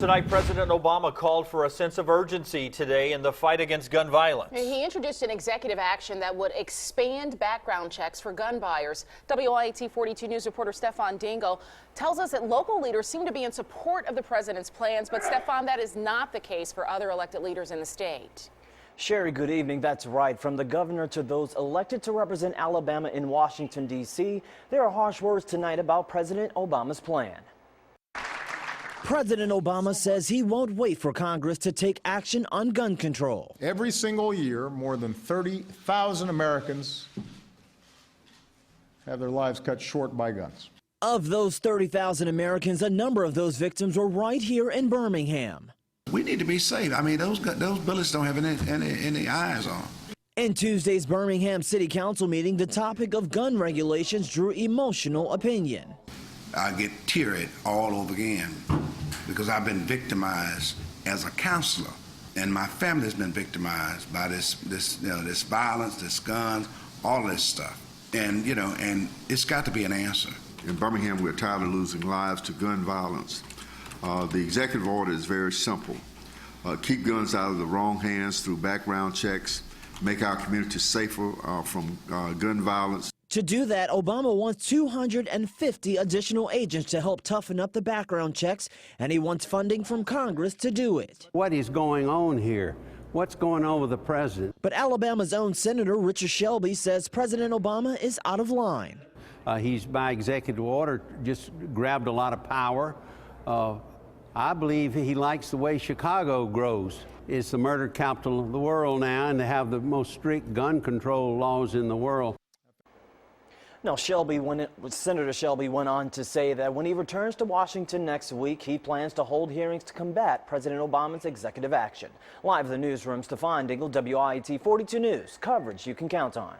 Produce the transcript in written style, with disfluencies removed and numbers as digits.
Tonight, President Obama called for a sense of urgency today in the fight against gun violence. He introduced an executive action that would expand background checks for gun buyers. WIAT 42 News reporter Stefan Dingle tells us that local leaders seem to be in support of the president's plans, but Stefan, that is not the case for other elected leaders in the state. Sherry, good evening. That's right. From the governor to those elected to represent Alabama in Washington, D.C., there are harsh words tonight about President Obama's plan. President Obama says he won't wait for Congress to take action on gun control. Every single year, more than 30,000 Americans have their lives cut short by guns. Of those 30,000 Americans, a number of those victims were right here in Birmingham. We need to be safe. I mean, those bullets don't have any eyes on them. In Tuesday's Birmingham City Council meeting, the topic of gun regulations drew emotional opinion. I get teary all over again because I've been victimized as a counselor, and my family's been victimized by this violence, this guns, all this stuff. And and it's got to be an answer. In Birmingham, we're tired of losing lives to gun violence. The executive order is very simple. Keep guns out of the wrong hands through background checks, make our community safer from gun violence. To do that, Obama wants 250 additional agents to help toughen up the background checks, and he wants funding from Congress to do it. What is going on here? What's going on with the president? But Alabama's own Senator Richard Shelby says President Obama is out of line. He's, by executive order, just grabbed a lot of power. I believe he likes the way Chicago grows. It's the murder capital of the world now, and they have the most strict gun control laws in the world. Now, Senator Shelby went on to say that when he returns to Washington next week, he plans to hold hearings to combat President Obama's executive action. Live in the newsroom, Stefan Dingle, WIAT 42 News, coverage you can count on.